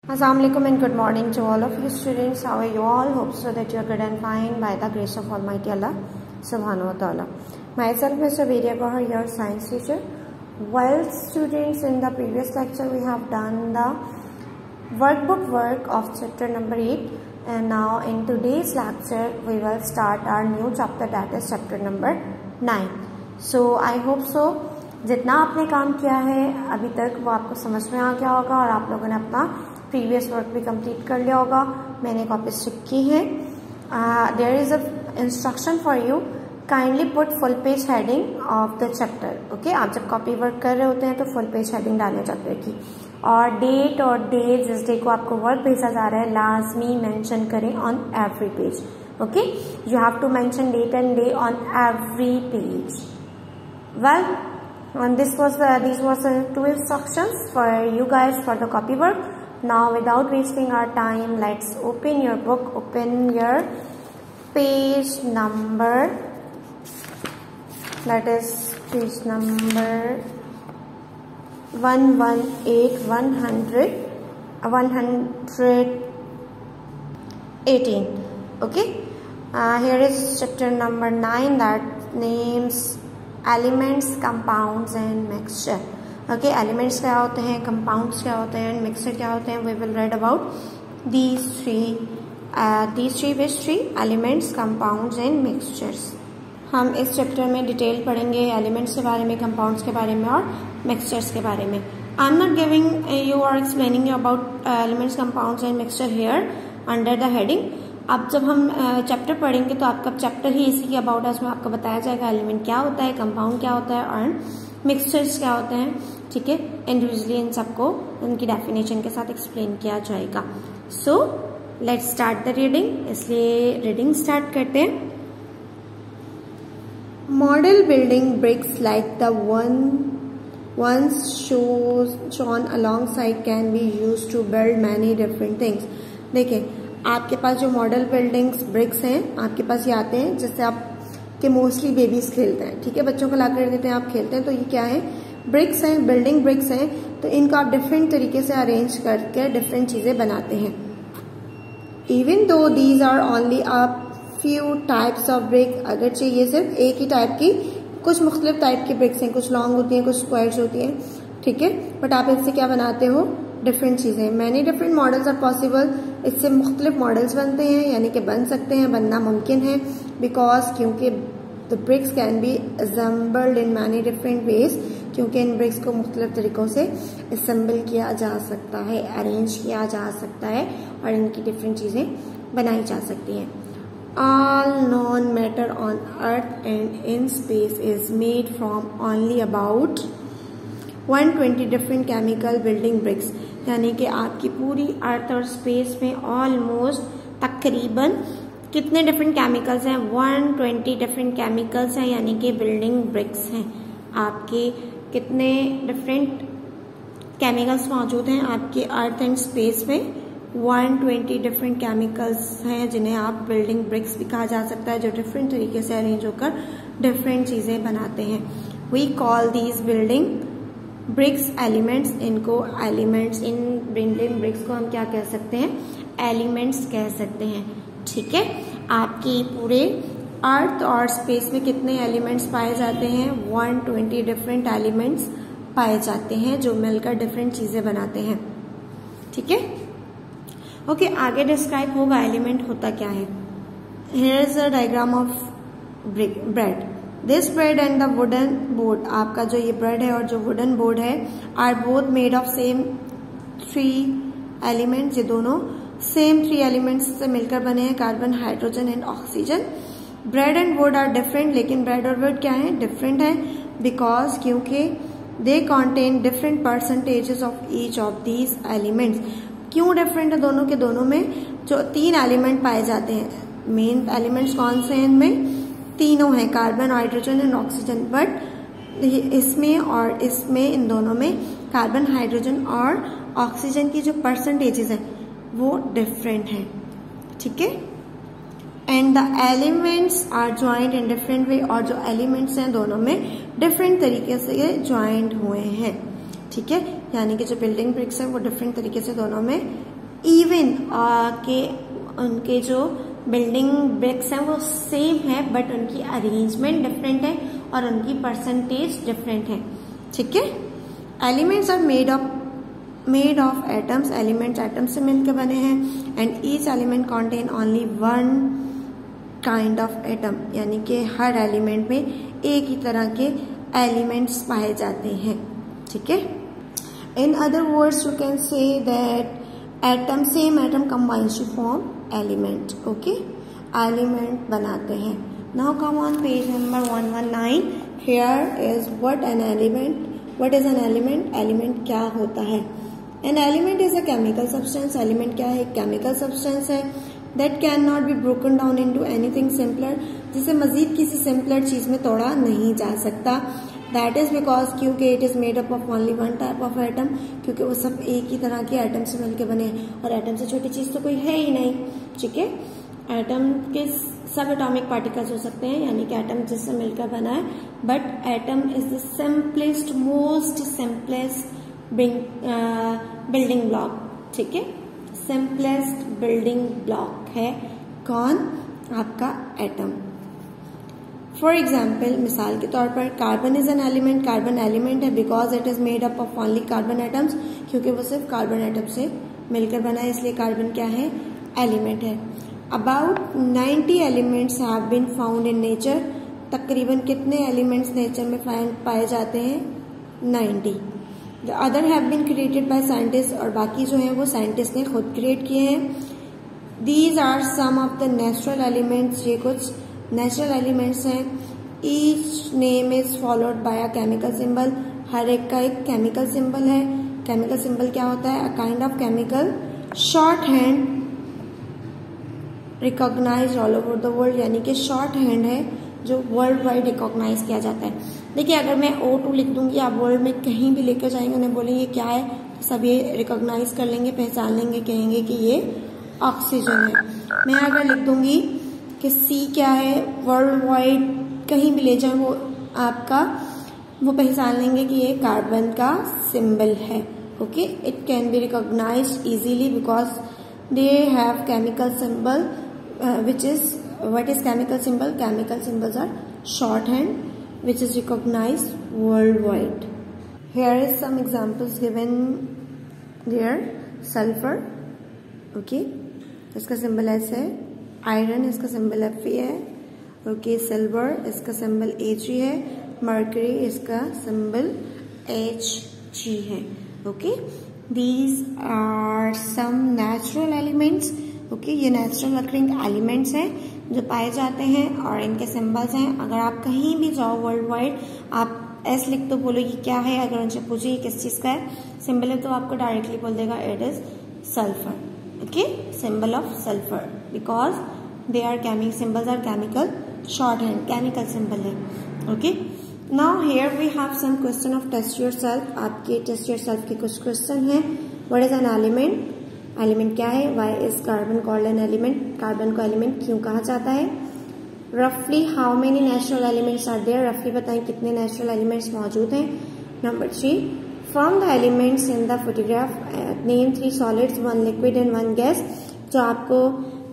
Assalamualaikum and good morning to all of you students. How are you all? Hope so that you are good and fine by the grace of Almighty Allah Subhanahu wa Taala. Myself Mr. Vidya Bahar, your science teacher. Well students, in the previous lecture we have done the workbook work of chapter number 8 and now in today's lecture we will start our new chapter, that is chapter number 9. So I hope so जितना आपने काम किया है अभी तक वो आपको समझ में आ गया होगा और आप लोगों ने अपना प्रीवियस वर्क भी कंप्लीट कर लिया होगा. मैंने कॉपी स्टिक की है. There is a instruction for you, kindly put full page heading of the chapter. Okay, आप जब कॉपी वर्क कर रहे होते हैं तो फुल पेज हेडिंग डालें चैप्टर की, और डेट और डे जिस डे को आपको वर्क भेजा जा रहा है लाजमी मेंशन करें on every page. Okay, you have to mention date and day on every page. Well, and these was the two instructions for you guys for the copy work. Now without wasting our time, let's open your book, open your page number, that is page number 118. Okay, here is chapter number 9, that names elements, compounds and mixture. Okay, elements क्या होते हैं, compounds क्या होते हैं, mixture क्या होते हैं. We will read about these three elements, compounds and mixtures. हम इस चैप्टर में डिटेल पढ़ेंगे एलिमेंट्स के बारे में, कंपाउंड्स के बारे में और मिक्सचर्स के बारे में. I am not giving you और explaining you about elements, compounds and mixture here under the heading. अब जब हम चैप्टर पढ़ेंगे तो आपका चैप्टर ही इसी के अबाउट है. उसमें आपको बताया जाएगा एलिमेंट क्या होता है, कंपाउंड क्या होता है और मिक्सचर्स क्या होते हैं. ठीक है, इंडिविजुअली इन सबको उनकी डेफिनेशन के साथ एक्सप्लेन किया जाएगा. So let's start the reading. इसलिए रीडिंग स्टार्ट करते हैं. Model building bricks like the ones shown alongside can be used to build many different things. देखिए, आपके पास जो मॉडल बिल्डिंग्स ब्रिक्स हैं आपके पास ये आते हैं जिससे आप के मोस्टली बेबीज खेलते हैं. ठीक है, बच्चों को ला कर देते हैं, आप खेलते हैं. तो ये क्या है, ब्रिक्स हैं, बिल्डिंग ब्रिक्स हैं. तो इनको आप डिफरेंट तरीके से अरेंज करके डिफरेंट चीजें बनाते हैं. Even though these are only a few types of brick, अगरचे ये सिर्फ एक ही टाइप की, कुछ मुख्तलिफ टाइप की ब्रिक्स हैं, कुछ लॉन्ग होती हैं, कुछ स्क्वायर्स होती हैं. ठीक है, बट आप इससे क्या बनाते हो, डिफरेंट चीजें. Many different models are possible, इससे मुख्तलिफ मॉडल्स बनते हैं, यानी कि बन सकते हैं, बनना मुमकिन है. बिकॉज क्योंकि the bricks can be assembled in many different ways, क्योंकि इन ब्रिक्स को मुख्तलिफ तरीकों से असेंबल किया जा सकता है, अरेंज किया जा सकता है और इनकी डिफरेंट चीजें बनाई जा सकती हैं. All known matter on earth and in space is made from only about 120 different chemical building bricks. यानी कि आपकी पूरी अर्थ और स्पेस में ऑलमोस्ट तकरीबन कितने डिफरेंट केमिकल्स हैं, 120 डिफरेंट केमिकल्स हैं, यानी कि बिल्डिंग ब्रिक्स हैं. आपके कितने डिफरेंट केमिकल्स मौजूद हैं आपके अर्थ एंड स्पेस में, 120 डिफरेंट केमिकल्स हैं जिन्हें आप बिल्डिंग ब्रिक्स भी कहा जा सकता है, जो डिफरेंट तरीके से अरेंज होकर डिफरेंट चीजें बनाते हैं. We call these building bricks elements. इनको एलिमेंट्स, इन बिल्डिंग ब्रिक्स को हम क्या कह सकते हैं, एलिमेंट्स कह सकते हैं. ठीक है, आपकी पूरे अर्थ और स्पेस में कितने एलिमेंट्स पाए जाते हैं, 120 डिफरेंट एलिमेंट्स पाए जाते हैं जो मिलकर डिफरेंट चीजें बनाते हैं. ठीक है, ओके, आगे डिस्क्राइब होगा एलिमेंट होता क्या है. Here is a diagram of bread. This bread and the wooden board, आपका जो ये ब्रेड है और जो वुडन बोर्ड है, are both made of same 3 elements. ये दोनों सेम 3 एलिमेंट्स से मिलकर बने हैं, carbon, hydrogen and oxygen. Bread and wood are different, लेकिन ब्रेड और वुड क्या है, डिफरेंट है. बिकॉज क्योंकि they contain different percentages of each of these elements. क्यों डिफरेंट है दोनों के, दोनों में जो 3 एलिमेंट पाए जाते हैं, मेन एलिमेंट्स कौन से हैं, इनमें तीनों हैं, carbon, hydrogen and oxygen. But इसमें और इसमें, इन दोनों में कार्बन, हाइड्रोजन और ऑक्सीजन की जो परसेंटेजेस हैं वो डिफरेंट हैं. ठीक है, and the elements are joint in different way, और जो एलिमेंट्स हैं दोनों में डिफरेंट तरीके से ज्वाइंट हुए हैं. ठीक है, यानी कि जो बिल्डिंग ब्रिक्स है वो डिफरेंट तरीके से दोनों में इवन के उनके जो बिल्डिंग ब्रिक्स हैं वो सेम है, बट उनकी अरेंजमेंट डिफरेंट है और उनकी परसेंटेज डिफरेंट है। ठीक है। Elements are made of atoms, elements atom से मिलकर बने हैं। And each element contain only one kind of atom, यानी कि हर एलिमेंट में एक ही तरह के एलिमेंट्स पाए जाते हैं। ठीक है। In other words you can say that atom, same atom combines to form element. Okay, element बनाते हैं। Now come on page number 119। Here is what an element, what is an element, element क्या होता है। An element is a chemical substance, element क्या है, chemical substance है। That can not be broken down into anything simpler, जिसे मजीद किसी simpler चीज में तोड़ा नहीं जा सकता। दैट इज बिकॉज, क्योंकि it is made up of only one type of atom, क्योंकि वो सब एक ही तरह के एटम से मिलकर बने हैं और एटम से छोटी चीज तो कोई है ही नहीं। ठीक है। एटम के सब एटॉमिक पार्टिकल्स हो सकते हैं, यानी कि एटम जिससे मिलकर बना है, but atom is the simplest, most simplest building block. ठीक है। सिंपलेस्ट बिल्डिंग ब्लॉक है कौन, आपका एटम। फॉर एग्जाम्पल, मिसाल के तौर पर carbon is an element, carbon element है because it is made up of only carbon atoms, क्योंकि वो सिर्फ कार्बन एटम से मिलकर बना है, इसलिए कार्बन क्या है, एलिमेंट है। About 90 elements have been found in nature, तकरीबन कितने एलिमेंट्स नेचर में पाए जाते हैं, 90। The other have been created by scientist, और बाकी जो है वो साइंटिस्ट ने खुद क्रिएट किए हैं। These are some of the natural elements, ये कुछ नेचुरल एलिमेंट्स हैं। Each name is followed by a chemical symbol, हर एक का एक केमिकल सिंबल है। केमिकल सिंबल क्या होता है, a kind of chemical shorthand recognise all over the world, यानी कि शॉर्ट हैंड है जो वर्ल्ड वाइड रिकॉग्नाइज किया जाता है। देखिए, अगर मैं O2 लिख दूंगी, आप वर्ल्ड में कहीं भी लेकर जाएंगे, उन्हें बोलेंगे क्या है, तो सब ये रिकॉग्नाइज कर लेंगे, पहचान लेंगे, कहेंगे कि ये ऑक्सीजन है। मैं अगर लिख दूंगी कि C क्या है, वर्ल्ड वाइड कहीं भी ले जाए वो पहचान लेंगे कि ये कार्बन का सिंबल है। Okay, it can be recognised easily because they have chemical symbol which is, what is chemical symbol, chemical symbols are shorthand which is recognized worldwide. Here is some examples given there. Sulfur, okay, इसका symbol ऐसे है। Iron, इसका symbol Fe है। Okay, silver, इसका symbol Ag है। Mercury, इसका symbol Hg है। Okay, these are some natural elements. Okay, ये नेचुरल अकरिंग एलिमेंट्स हैं जो पाए जाते हैं और इनके सिंबल्स हैं। अगर आप कहीं भी जाओ वर्ल्ड वाइड, आप एस लिख तो बोलो ये क्या है, अगर उनसे पूछे ये किस चीज का है, सिंबल है, तो आपको डायरेक्टली बोल देगा it is sulphur. Okay, symbol of sulphur because they are chemical, symbols are chemical short hand, chemical symbol है। Okay, now here we have some question of test yourself. आपके टेस्ट योरसेल्फ के कुछ question हैं। What is an element, element क्या है, Y is carbon called an element, carbon को element क्यों कहा जाता है। रफली how many natural elements are there, रफली बताएं कितने नेचुरल एलिमेंट्स मौजूद हैं। Number 3, from the elements in the photograph name 3 solids 1 liquid and 1 gas. जो आपको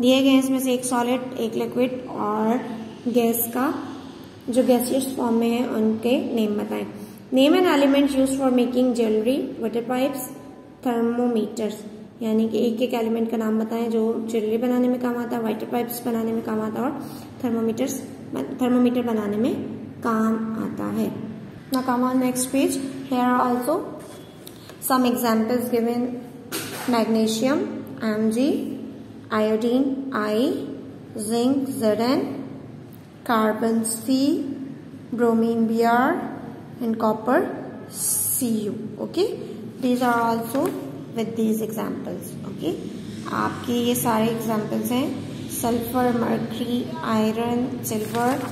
दिए गए इसमें से एक सॉलिड, एक लिक्विड और गैस का जो गैसियस फॉर्म में है उनके नेम बताएं। Name an element use for making jewellery, water pipes, thermometers, यानी कि एक एक एलिमेंट का नाम बताएं जो ज्वेलरी बनाने में काम आता है, वाटर पाइप्स बनाने में काम आता है और थर्मोमीटर बनाने में काम आता है। Now come on next page. Here are also some examples given. Magnesium Mg, iodine I, zinc Zn, carbon C, bromine Br and copper Cu. Okay, these are also with these examples. Okay, आपके ये सारे examples हैं। Sulphur, mercury, iron, silver,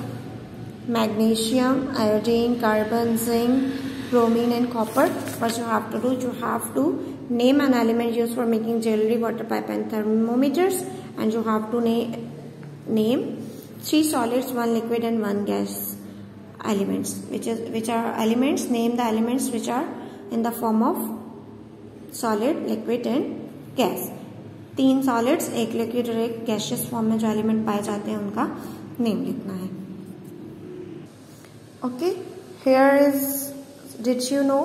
magnesium, iodine, carbon, zinc, bromine and copper. What you have to do, you have to name an element used for making jewelry, water pipe and thermometers, and you have to name 3 solids, 1 liquid and 1 gas elements. Which are elements? Name the elements which are in the form of solid, liquid and gas. 3 solids, एक liquid और एक gaseous form में जो element पाए जाते हैं उनका name लिखना है। Okay, here is, did you no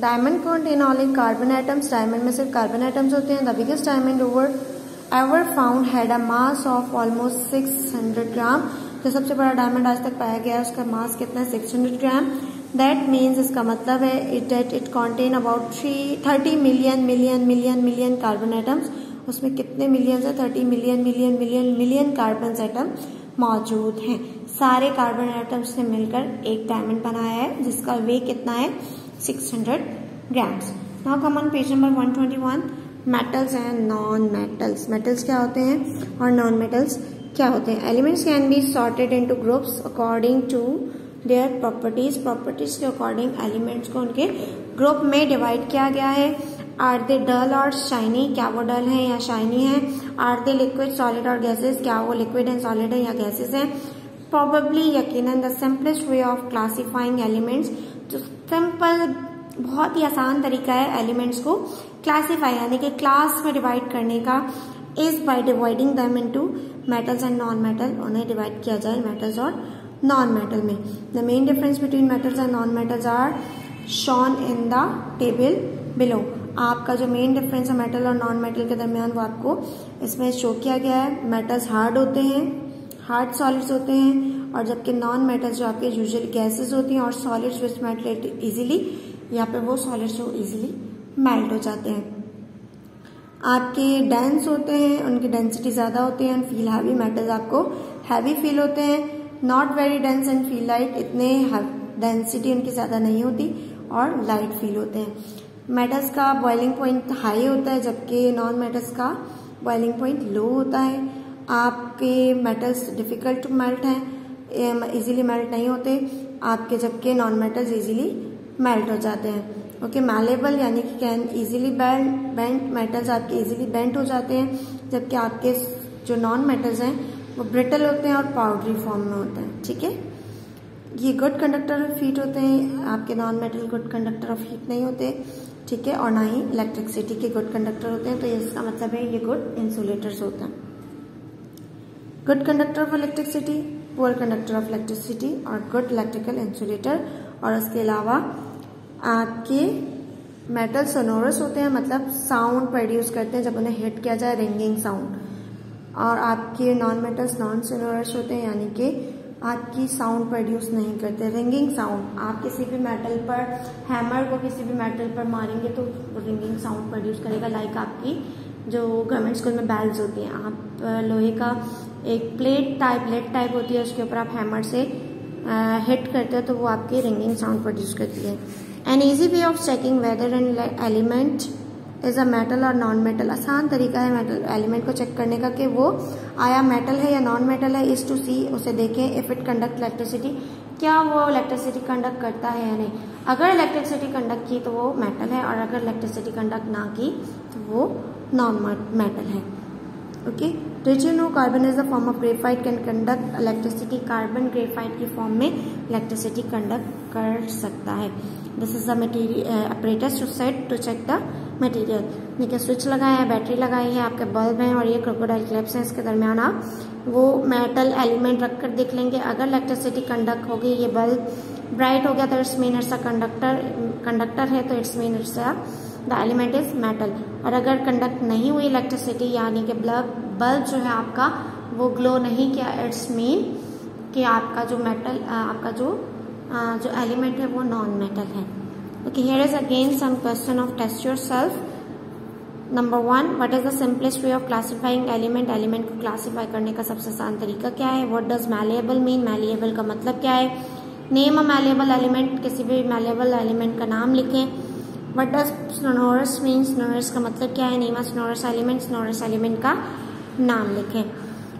diamond contain only carbon atoms. Diamond में सिर्फ कार्बन एटम्स होते हैं। The biggest diamond ever found had a mass of almost 600 ग्राम। जो सबसे बड़ा डायमंड आज तक पाया गया है उसका मास कितना है? 600 ग्राम। दैट मीन्स, इसका मतलब है it contain about 30 million carbon atoms. उसमें कितने मिलियंस है? 30 मिलियन कार्बन एटम मौजूद हैं। सारे कार्बन एटम्स ने मिलकर एक डायमंड बनाया है जिसका वेट कितना है? 600 grams. Now come on page number 121, metals and non metals. Metals क्या होते हैं और नॉन मेटल्स क्या होते हैं? Elements can be sorted into groups according to their properties. Properties के अकॉर्डिंग एलिमेंट्स को उनके ग्रुप में डिवाइड किया गया है। आर दे डल और शाइनी, क्या वो डल है या शाइनी है? आर दे लिक्विड, सॉलिड और गैसेस, क्या वो लिक्विड एंड सॉलिड है या गैसेस है? प्रोबेबली, यकीनन। The simplest way of classifying elements, जो सिंपल बहुत ही आसान तरीका है एलिमेंट्स को क्लासिफाई यानी कि क्लास में डिवाइड करने का, is by dividing them into metals and non metal. उन्हें डिवाइड किया जाए मेटल्स और नॉन मेटल में। The main difference between metals and non metals are shown in the table below. आपका जो मेन डिफरेंस है मेटल और नॉन मेटल के दरमियान वो आपको इसमें शो किया गया है। मेटल्स हार्ड होते हैं, हार्ड सॉलिड्स होते हैं, और जबकि नॉन मेटल्स जो आपके यूजुअली गैसेस होती हैं और सॉलिड्स विच मेल्ट इजीली, यहाँ पे वो सॉलिड्स जो इजीली मेल्ट हो जाते हैं। आपके डेंस होते हैं, उनकी डेंसिटी ज्यादा होती है एंड फील हैवी। मेटल्स आपको हैवी फील होते हैं, not very dense and feel light. इतने डेंसिटी उनकी ज्यादा नहीं होती और लाइट फील होते हैं। मेटल्स का बॉइलिंग पॉइंट हाई होता है जबकि नॉन मेटल्स का बॉइलिंग पॉइंट लो होता है। आपके मेटल्स डिफिकल्ट टू मेल्ट हैं, इजीली मेल्ट नहीं होते आपके, जबकि नॉन मेटल्स इजीली मेल्ट हो जाते हैं। ओके, मैलेबल यानी कि कैन इजीली बेंड, मेटल्स आपके इजीली बेंड हो जाते हैं, जबकि आपके जो नॉन मेटल्स हैं वो ब्रिटल होते हैं और पाउडरी फॉर्म में होते हैं। ठीक है, ये गुड कंडक्टर ऑफ हीट होते हैं, आपके non metal good conductor of heat नहीं होते। ठीक है, और ना ही इलेक्ट्रिसिटी के गुड कंडक्टर होते हैं, तो इसका मतलब है ये गुड इंसुलेटर्स होते हैं। Good conductor of electricity, poor conductor of electricity और गुड इलेक्ट्रिकल इंसुलेटर। और उसके अलावा आपके मेटल सोनोरस होते हैं, मतलब साउंड प्रोड्यूस करते हैं जब उन्हें हिट किया जाए, रिंगिंग साउंड। और आपके नॉन मेटल्स नॉन सोनोरस होते हैं यानी कि आपकी साउंड प्रोड्यूस नहीं करते, रिंगिंग साउंड। आप किसी भी मेटल पर, हैमर को किसी भी मेटल पर मारेंगे तो रिंगिंग साउंड प्रोड्यूस करेगा, लाइक आपकी जो गवर्नमेंट स्कूल में बेल्स होती हैं। आप लोहे का एक प्लेट टाइप होती है, उसके ऊपर आप हैमर से हिट करते हो तो वो आपकी रिंगिंग साउंड प्रोड्यूस करती है। An easy way of checking weather an element is a metal और नॉन मेटल। आसान तरीका है मेटल एलिमेंट को चेक करने का कि वो आया मेटल है या नॉन मेटल है, इज टू सी, उसे देखें इफ इट कंडक्ट इलेक्ट्रिसिटी, क्या वो इलेक्ट्रिसिटी कंडक्ट करता है या नहीं। अगर इलेक्ट्रिसिटी कंडक्ट की तो वो मेटल है, और अगर इलेक्ट्रिसिटी कंडक्ट ना की तो वो नॉन मेटल है। Okay, did you know carbon is the form of graphite can conduct electricity. Carbon graphite की फॉर्म में इलेक्ट्रिसिटी कंडक्ट कर सकता है। This is the material apparatus to set to check the material. देखिए, switch लगाया है, battery लगाई है, आपके बल्ब हैं और ये क्रोकोडाइल क्लिप्स हैं, इसके दरमियान आप वो मेटल एलिमेंट रखकर देख लेंगे। अगर इलेक्ट्रिसिटी कंडक्ट होगी, ये बल्ब ब्राइट हो गया तो it's mean it's a conductor है, तो it's mean it's the element is metal. और अगर कंडक्ट नहीं हुई इलेक्ट्रिसिटी यानी कि बल्ब जो है आपका वो ग्लो नहीं किया, इट्स मीन कि आपका जो मेटल, आपका जो एलिमेंट है वो नॉन मेटल है। Okay, here is again some question of test yourself. Number 1, what is the simplest way of classifying element. Element को क्लासिफाई करने का सबसे आसान तरीका क्या है। What does malleable mean, malleable का मतलब क्या है। नेम अ मैलेबल एलिमेंट, किसी भी मैलेबल एलिमेंट का नाम लिखें। What does sonorous mean, sonorous का मतलब क्या है। नेम अ सोनोरस एलिमेंट का नाम लिखें।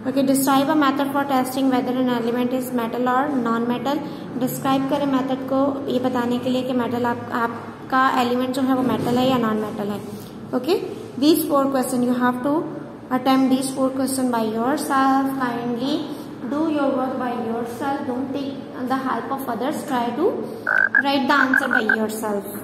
Okay, describe a method for testing whether an element is metal और नॉन मेटल। डिस्क्राइब करें मेथड को ये बताने के लिए कि मेटल आपका एलिमेंट जो है वो मेटल है या नॉन मेटल है। Okay, these 4 questions you have to attempt these 4 questions by yourself. Kindly do your work by yourself, don't take the help of others, try to write the answer by yourself.